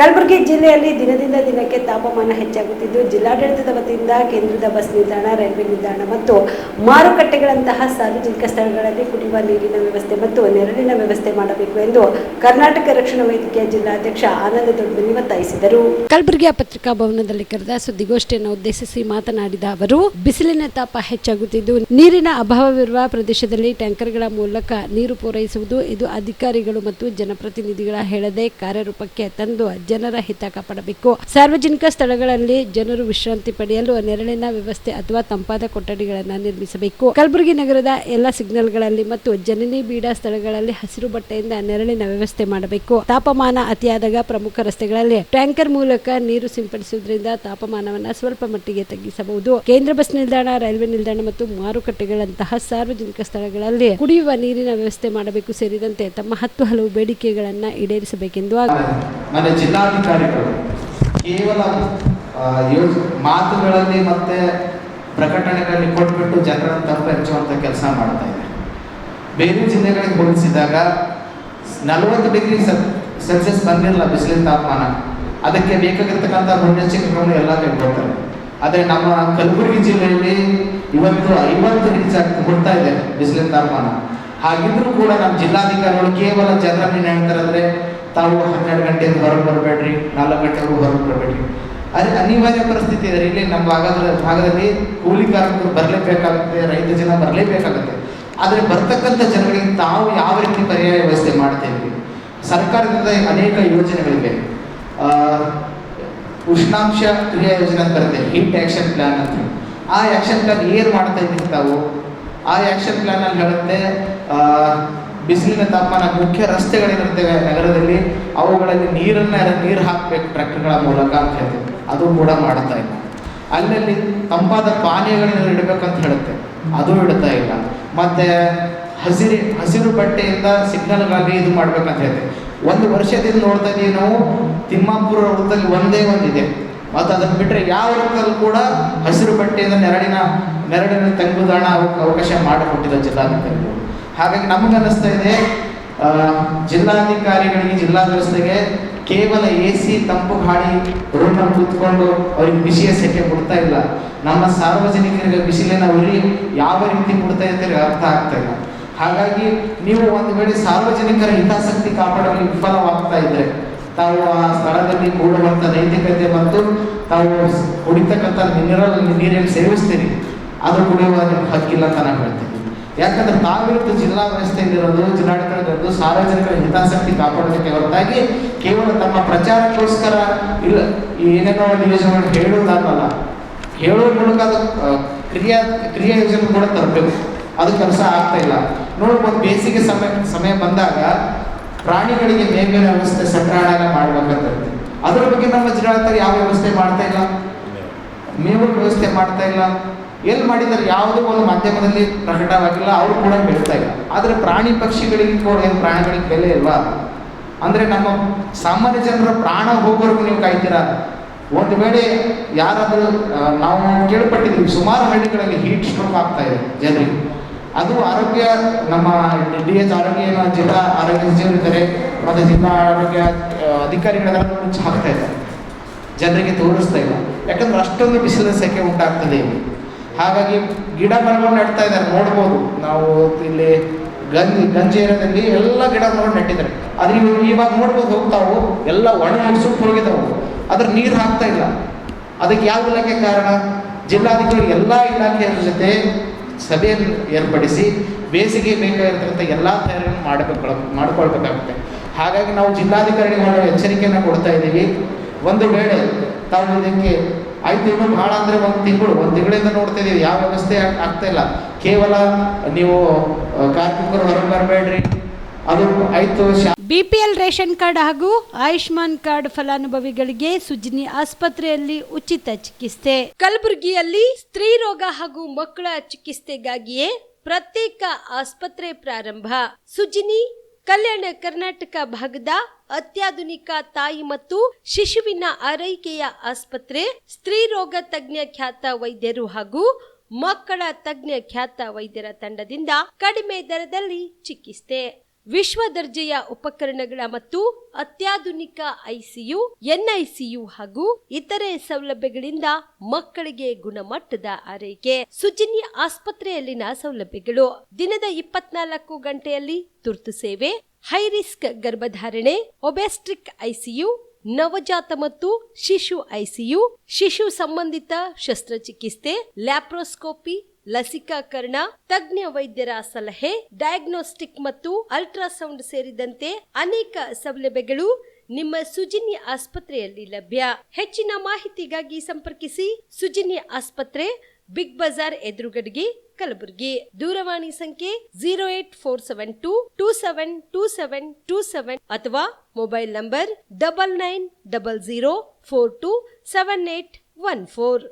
ಕಲಬುರಗಿ ಜಿಲ್ಲೆಯಲ್ಲಿ ದಿನದಿಂದ ದಿನಕ್ಕೆ ತಾಪಮಾನ ಹೆಚ್ಚಾಗುತ್ತಿದ್ದು, ಜಿಲ್ಲಾಡಳಿತದ ವತಿಯಿಂದ ಕೇಂದ್ರದ ಬಸ್ ನಿಲ್ದಾಣ, ರೈಲ್ವೆ ನಿಲ್ದಾಣ ಮತ್ತು ಮಾರುಕಟ್ಟೆಗಳಂತಹ ಸಾರ್ವಜನಿಕ ಸ್ಥಳಗಳಲ್ಲಿ ಕುಡಿಯುವ ನೀರಿನ ವ್ಯವಸ್ಥೆ ಮತ್ತು ನೆರಳಿನ ವ್ಯವಸ್ಥೆ ಮಾಡಬೇಕು ಎಂದು ಕರ್ನಾಟಕ ರಕ್ಷಣಾ ವೇದಿಕೆಯ ಜಿಲ್ಲಾಧ್ಯಕ್ಷ ಆನಂದ ದೊಡ್ಡಮನಿ ಒತ್ತಾಯಿಸಿದರು. ಕಲಬುರಗಿಯ ಪತ್ರಿಕಾ ಭವನದಲ್ಲಿ ಕರೆದ ಸುದ್ದಿಗೋಷ್ಠಿಯನ್ನು ಉದ್ದೇಶಿಸಿ ಮಾತನಾಡಿದ ಅವರು, ಬಿಸಿಲಿನ ತಾಪ ಹೆಚ್ಚಾಗುತ್ತಿದ್ದು, ನೀರಿನ ಅಭಾವವಿರುವ ಪ್ರದೇಶದಲ್ಲಿ ಟ್ಯಾಂಕರ್ಗಳ ಮೂಲಕ ನೀರು ಪೂರೈಸುವುದು ಇದು ಅಧಿಕಾರಿಗಳು ಮತ್ತು ಜನಪ್ರತಿನಿಧಿಗಳ ಹೇಳದೆ ಕಾರ್ಯರೂಪಕ್ಕೆ ತಂದು ಜನರ ಹಿತ ಕಾಪಾಡಬೇಕು. ಸಾರ್ವಜನಿಕ ಸ್ಥಳಗಳಲ್ಲಿ ಜನರು ವಿಶ್ರಾಂತಿ ಪಡೆಯಲು ನೆರಳಿನ ವ್ಯವಸ್ಥೆ ಅಥವಾ ತಂಪಾದ ಕೊಠಡಿಗಳನ್ನು ನಿರ್ಮಿಸಬೇಕು. ಕಲಬುರಗಿ ನಗರದ ಎಲ್ಲ ಸಿಗ್ನಲ್ಗಳಲ್ಲಿ ಮತ್ತು ಜನನಿ ಬೀಡ ಸ್ಥಳಗಳಲ್ಲಿ ಹಸಿರು ಬಟ್ಟೆಯಿಂದ ನೆರಳಿನ ವ್ಯವಸ್ಥೆ ಮಾಡಬೇಕು. ತಾಪಮಾನ ಅತಿಯಾದಾಗ ಪ್ರಮುಖ ರಸ್ತೆಗಳಲ್ಲಿ ಟ್ಯಾಂಕರ್ ಮೂಲಕ ನೀರು ಸಿಂಪಡಿಸುವುದರಿಂದ ತಾಪಮಾನವನ್ನು ಸ್ವಲ್ಪ ಮಟ್ಟಿಗೆ ತಗ್ಗಿಸಬಹುದು. ಕೇಂದ್ರ ಬಸ್ ನಿಲ್ದಾಣ, ರೈಲ್ವೆ ನಿಲ್ದಾಣ ಮತ್ತು ಮಾರುಕಟ್ಟೆಗಳಂತಹ ಸಾರ್ವಜನಿಕ ಸ್ಥಳಗಳಲ್ಲಿ ಕುಡಿಯುವ ನೀರಿನ ವ್ಯವಸ್ಥೆ ಮಾಡಬೇಕು ಸೇರಿದಂತೆ ತಮ್ಮ 10 ಹಲವು ಬೇಡಿಕೆಗಳನ್ನು ಈಡೇರಿಸಬೇಕೆಂದು ಜಿಲ್ಲಾಧಿಕಾರಿಗಳು ಕೇವಲ ಮಾತುಗಳಲ್ಲಿ ಮತ್ತೆ ಪ್ರಕಟಣೆಗಳಲ್ಲಿ ಕೊಟ್ಬಿಟ್ಟು ಜನರನ್ನು ತಪ್ಪು ಹೆಚ್ಚುವಂಥ ಕೆಲಸ ಮಾಡ್ತಾ ಇದೆ. ಬೇರೆ ಜಿಲ್ಲೆಗಳಿಗೆ ಹೋಲಿಸಿದಾಗ 40 ಡಿಗ್ರಿ ಸೆಲ್ಸಿಯಸ್ ಬಂದಿರಲ್ಲ ಬಿಸಿಲಿನ ತಾಪಮಾನ. ಅದಕ್ಕೆ ಬೇಕಾಗಿರ್ತಕ್ಕಂಥ ಮುನ್ನೆಚ್ಚರಿಕೆಗಳನ್ನು ಎಲ್ಲ ಕೈಗೊಳ್ತಾರೆ. ಆದರೆ ನಮ್ಮ ಕಲಬುರಗಿ ಜಿಲ್ಲೆಯಲ್ಲಿ ಇವತ್ತು 50 ಡಿಗ್ರಿ ಕೊಡ್ತಾ ಇದೆ ಬಿಸಿಲಿನ ತಾಪಮಾನ. ಹಾಗಿದ್ರೂ ಕೂಡ ನಮ್ಮ ಜಿಲ್ಲಾಧಿಕಾರಿಗಳು ಕೇವಲ ಜನರನ್ನು ಹೇಳ್ತಾರೆ ಅಂದರೆ ತಾವು 12 ಗಂಟೆಯಿಂದ ಹೊರಗೆ ಬರಬೇಡ್ರಿ, 4 ಗಂಟೆವರೆಗೂ ಹೊರಗೆ ಬರಬೇಡ್ರಿ. ಅದೇ ಅನಿವಾರ್ಯ ಪರಿಸ್ಥಿತಿ ಇದೆ. ಇಲ್ಲಿ ನಮ್ಮ ಭಾಗದಲ್ಲಿ ಕೂಲಿ ಕಾರ್ಮಿಕರು ಬರಲೇಬೇಕಾಗುತ್ತೆ, ರೈತ ಜನ ಬರಲೇಬೇಕಾಗುತ್ತೆ. ಆದರೆ ಬರ್ತಕ್ಕಂಥ ಜನಗಳಿಗೆ ತಾವು ಯಾವ ರೀತಿ ಪರ್ಯಾಯ ವ್ಯವಸ್ಥೆ ಮಾಡ್ತೇವೆ? ಸರ್ಕಾರದಿಂದ ಅನೇಕ ಯೋಜನೆಗಳಿವೆ. ಉಷ್ಣಾಂಶ ಕ್ರಿಯಾ ಯೋಜನೆ ಅಂತ ಬರುತ್ತೆ, ಹೀಟ್ ಆ್ಯಕ್ಷನ್ ಪ್ಲಾನ್ ಅಂತ. ಆ ಆ್ಯಕ್ಷನ್ ಪ್ಲಾನ್ ಏನು ಮಾಡ್ತಾ ಇದ್ದೀವಿ ತಾವು? ಆ ಆ್ಯಕ್ಷನ್ ಪ್ಲಾನಲ್ಲಿ ಹೇಳುತ್ತೆ, ಬಿಸಿಲಿನ ತಾಪಮಾನ ಮುಖ್ಯ ರಸ್ತೆಗಳೇನಿರ್ತವೆ ನಗರದಲ್ಲಿ ಅವುಗಳಲ್ಲಿ ನೀರು ಹಾಕಬೇಕು ಟ್ರ್ಯಾಕ್ಟರ್ಗಳ ಮೂಲಕ ಅಂತ ಹೇಳ್ತೀವಿ. ಅದು ಕೂಡ ಮಾಡ್ತಾ ಇಲ್ಲ. ಅಲ್ಲಲ್ಲಿ ತಂಪಾದ ಪಾನೀಯಗಳನ್ನ ಇಡಬೇಕಂತ ಹೇಳುತ್ತೆ, ಅದು ಇಡ್ತಾ ಇಲ್ಲ. ಮತ್ತು ಹಸಿರು ಬಟ್ಟೆಯಿಂದ ಸಿಗ್ನಲ್ಗಾಗಿ ಇದು ಮಾಡ್ಬೇಕಂತ ಹೇಳ್ತೇವೆ. 1 ವರ್ಷದಿಂದ ನೋಡ್ತಾ ಇದ್ದೀವಿ ನಾವು, ತಿಮ್ಮಾಪುರ ವೃತ್ತದಲ್ಲಿ ಒಂದೇ ಒಂದಿದೆ. ಮತ್ತು ಅದನ್ನು ಬಿಟ್ಟರೆ ಯಾವ ವೃತ್ತದಲ್ಲೂ ಕೂಡ ಹಸಿರು ಬಟ್ಟೆಯಿಂದ ನೆರಳಿನ ತಂಗುದಾಣ ಅವಕಾಶ ಮಾಡಿಕೊಟ್ಟಿಲ್ಲ ಜಿಲ್ಲಾಧಿಕಾರಿಗಳು. ಹಾಗಾಗಿ ನಮಗನ್ನಿಸ್ತಾ ಇದೆ, ಜಿಲ್ಲಾಧಿಕಾರಿಗಳಿಗೆ, ಜಿಲ್ಲಾ ವ್ಯವಸ್ಥೆಗೆ ಕೇವಲ AC ತಂಪು ಗಾಳಿ ರೂಮ್ನಲ್ಲಿ ಕೂತ್ಕೊಂಡು ಅವ್ರಿಗೆ ಬಿಸಿಯ ಸೆಕೆ ಕೊಡ್ತಾ ಇಲ್ಲ. ನಮ್ಮ ಸಾರ್ವಜನಿಕರಿಗೆ ಬಿಸಿಲಿನ ಉರಿ ಯಾವ ರೀತಿ ಕೊಡ್ತಾ ಇರ್ತೀರಿ ಅರ್ಥ ಆಗ್ತಾ ಇಲ್ಲ. ಹಾಗಾಗಿ ನೀವು ಒಂದು ವೇಳೆ ಸಾರ್ವಜನಿಕರ ಹಿತಾಸಕ್ತಿ ಕಾಪಾಡಲು ವಿಫಲವಾಗ್ತಾ ಇದ್ರೆ, ತಾವು ಆ ಸ್ಥಳದಲ್ಲಿ ಕೂಡುವಂಥ ನೈತಿಕತೆ ಮತ್ತು ತಾವು ಕುಡಿತಕ್ಕಂಥ ನೀರೇನು ಸೇವಿಸ್ತೀರಿ ಅದು ಕುಡಿಯುವ ಹಕ್ಕಿಲ್ಲ ಅಂತ ನಾನು ಹೇಳ್ತೀನಿ. ಯಾಕಂದ್ರೆ ತಾವಿರುವುದು ಜಿಲ್ಲಾ ವ್ಯವಸ್ಥೆಯಲ್ಲಿರೋದು, ಜಿಲ್ಲಾಡಳಿತದಲ್ಲಿರೋದು ಸಾರ್ವಜನಿಕರ ಹಿತಾಸಕ್ತಿ ಕಾಪಾಡೋದಕ್ಕೆ ಹೊರತಾಗಿ ಕೇವಲ ತಮ್ಮ ಪ್ರಚಾರಕ್ಕೋಸ್ಕರ ಇಲ್ಲ ಏನೇನೋ ಯೋಜನೆಗಳು ಹೇಳೋದಲ್ಲ, ಹೇಳೋ ಮೂಲಕ ಅದು ಕ್ರಿಯಾ ಯೋಜನೆ ಕೂಡ ತರಬೇಕು. ಅದು ಕೆಲಸ ಆಗ್ತಾ ಇಲ್ಲ. ನೋಡ್ಬೋದು, ಬೇಸಿಗೆ ಸಮಯ ಬಂದಾಗ ಪ್ರಾಣಿಗಳಿಗೆ ಮೇವಿನ ವ್ಯವಸ್ಥೆ ಸಂಗ್ರಹಣೆ ಮಾಡ್ಬೇಕಂತ ಅದರ ಬಗ್ಗೆ ನಮ್ಮ ಜಿಲ್ಲಾಡಳಿತ ಯಾವ ವ್ಯವಸ್ಥೆ ಮಾಡ್ತಾ ಇಲ್ಲ, ಮೇವು ವ್ಯವಸ್ಥೆ ಮಾಡ್ತಾ ಇಲ್ಲ. ಎಲ್ಲಿ ಮಾಡಿದ್ದಾರೆ ಯಾವುದೋ ಒಂದು ಮಾಧ್ಯಮದಲ್ಲಿ ಪ್ರಕಟವಾಗಿಲ್ಲ, ಅವರು ಕೂಡ ಹೇಳ್ತಾ ಇಲ್ಲ. ಆದರೆ ಪ್ರಾಣಿ ಪಕ್ಷಿಗಳಿಗೆ ಕೂಡ ಏನು ಪ್ರಾಣಿಗಳಿಗೆ ಬೆಲೆ ಇಲ್ವಾ? ಅಂದರೆ ನಮ್ಮ ಸಾಮಾನ್ಯ ಜನರ ಪ್ರಾಣ ಹೋಗೋವರೆಗೂ ನೀವು ಕಾಯ್ತೀರಾ? ಒಂದು ವೇಳೆ ಯಾರಾದರೂ ನಾವು ಕೇಳ್ಪಟ್ಟಿದ್ದೀವಿ, ಸುಮಾರು ಹಳ್ಳಿಗಳಲ್ಲಿ ಹೀಟ್ ಸ್ಟ್ರೋಕ್ ಆಗ್ತಾ ಇದೆ ಜನರಿಗೆ. ಅದು ಆರೋಗ್ಯ ನಮ್ಮ DH ಆರೋಗ್ಯ ಏನೋ ಜಿಲ್ಲಾ ಆರೋಗ್ಯ ಸಚಿವರಿದ್ದಾರೆ ಮತ್ತು ಜಿಲ್ಲಾ ಆರೋಗ್ಯ ಅಧಿಕಾರಿಗಳೆಲ್ಲ ಹಾಕ್ತಾ ಇದ್ದಾರೆ, ಜನರಿಗೆ ತೋರಿಸ್ತಾ ಇಲ್ಲ. ಯಾಕಂದ್ರೆ ಅಷ್ಟೊಂದು ಬಿಸಿಲಿನ ಸೆಕೆ ಉಂಟಾಗ್ತದೆ ಇಲ್ಲಿ. ಹಾಗಾಗಿ ಗಿಡ ಮರಗಳು ನೆಡ್ತಾ ಇದ್ದಾರೆ, ನೋಡ್ಬೋದು ನಾವು ಇಲ್ಲಿ ಗಂಜಿ ಏರಿಯಾದಲ್ಲಿ ಎಲ್ಲ ಗಿಡ ಮರಗಳು ನೆಟ್ಟಿದ್ದಾರೆ. ಆದರೆ ಇವಾಗ ನೋಡ್ಬೋದು, ಹೋಗ್ತಾವು ಎಲ್ಲ ಒಣ ಸುಟ್ಟು ಹೋಗಿದ್ದಾವು, ಅದ್ರ ನೀರು ಹಾಕ್ತಾ ಇಲ್ಲ. ಅದಕ್ಕೆ ಯಾವ ಇಲಾಖೆ ಕಾರಣ? ಜಿಲ್ಲಾಧಿಕಾರಿ ಎಲ್ಲ ಇಲಾಖೆಯ ಜೊತೆ ಸಭೆಯನ್ನು ಏರ್ಪಡಿಸಿ ಬೇಸಿಗೆ ಬೇಕಾಗಿರ್ತಕ್ಕಂಥ ಎಲ್ಲ ತಯಾರಿಯನ್ನು ಮಾಡ್ಕೊಳ್ಬೇಕಾಗುತ್ತೆ. ಹಾಗಾಗಿ ನಾವು ಜಿಲ್ಲಾಧಿಕಾರಿಗಳು ಎಚ್ಚರಿಕೆಯನ್ನು ಕೊಡ್ತಾ ಇದ್ದೀವಿ. ಒಂದು ವೇಳೆ ತಾವು ಇದಕ್ಕೆ ಆಯ್ತು, ಇನ್ನೂ ಭಾಳ ಅಂದರೆ ಒಂದು ತಿಂಗಳಿಂದ ನೋಡ್ತಾ ಇದ್ದೀವಿ ಯಾವ ವ್ಯವಸ್ಥೆ ಆಗ್ತಾ ಇಲ್ಲ. ಕೇವಲ ನೀವು ಕಾರ್ಮಿಕರು ಹೊರಗೆ ಬರಬೇಡ್ರಿ, ಅದು ಆಯ್ತು. BPL ರೇಷನ್ ಕಾರ್ಡ್ ಹಾಗೂ ಆಯುಷ್ಮಾನ್ ಕಾರ್ಡ್ ಫಲಾನುಭವಿಗಳಿಗೆ ಸುಜಿನಿ ಆಸ್ಪತ್ರೆಯಲ್ಲಿ ಉಚಿತ ಚಿಕಿತ್ಸೆ. ಕಲಬುರಗಿಯಲ್ಲಿ ಸ್ತ್ರೀ ರೋಗ ಹಾಗೂ ಮಕ್ಕಳ ಚಿಕಿತ್ಸೆಗಾಗಿಯೇ ಪ್ರತ್ಯೇಕ ಆಸ್ಪತ್ರೆ ಪ್ರಾರಂಭ. ಸುಜಿನಿ ಕಲ್ಯಾಣ ಕರ್ನಾಟಕ ಭಾಗದ ಅತ್ಯಾಧುನಿಕ ತಾಯಿ ಮತ್ತು ಶಿಶುವಿನ ಆರೈಕೆಯ ಆಸ್ಪತ್ರೆ. ಸ್ತ್ರೀ ರೋಗ ತಜ್ಞ ಖ್ಯಾತ ವೈದ್ಯರು ಹಾಗೂ ಮಕ್ಕಳ ತಜ್ಞ ಖ್ಯಾತ ವೈದ್ಯರ ತಂಡದಿಂದ ಕಡಿಮೆ ದರದಲ್ಲಿ ಚಿಕಿತ್ಸೆ. ವಿಶ್ವ ದರ್ಜೆಯ ಉಪಕರಣಗಳ ಮತ್ತು ಅತ್ಯಾಧುನಿಕ ICU, NICU ಹಾಗೂ ಇತರೆ ಸೌಲಭ್ಯಗಳಿಂದ ಮಕ್ಕಳಿಗೆ ಗುಣಮಟ್ಟದ ಆರೈಕೆ. ಸುಜಿನಿ ಆಸ್ಪತ್ರೆಯಲ್ಲಿನ ಸೌಲಭ್ಯಗಳು: ದಿನದ 24 ಗಂಟೆಯಲ್ಲಿ ತುರ್ತು ಸೇವೆ, ಹೈ ರಿಸ್ಕ್ ಗರ್ಭಧಾರಣೆ, ಒಬೆಸ್ಟ್ರಿಕ್ ICU, ನವಜಾತ ಮತ್ತು ಶಿಶು ICU, ಶಿಶು ಸಂಬಂಧಿತ ಶಸ್ತ್ರಚಿಕಿತ್ಸೆ, ಲ್ಯಾಪ್ರೋಸ್ಕೋಪಿ, ಲಸಿಕಾಕರಣ, ತಜ್ಞ ವೈದ್ಯರ ಸಲಹೆ, ಡಯಾಗ್ನೋಸ್ಟಿಕ್ ಮತ್ತು ಅಲ್ಟ್ರಾಸೌಂಡ್ ಸೇರಿದಂತೆ ಅನೇಕ ಸೌಲಭ್ಯಗಳು ನಿಮ್ಮ ಸುಜಿನಿ ಆಸ್ಪತ್ರೆಯಲ್ಲಿ ಲಭ್ಯ. ಹೆಚ್ಚಿನ ಮಾಹಿತಿಗಾಗಿ ಸಂಪರ್ಕಿಸಿ ಸುಜಿನಿ ಆಸ್ಪತ್ರೆ, ಬಿಗ್ ಬಜಾರ್ ಎದುರುಗಡೆಗೆ, ಕಲಬುರಗಿ. ದೂರವಾಣಿ ಸಂಖ್ಯೆ 08472272727 ಅಥವಾ ಮೊಬೈಲ್ ನಂಬರ್ 9900427814.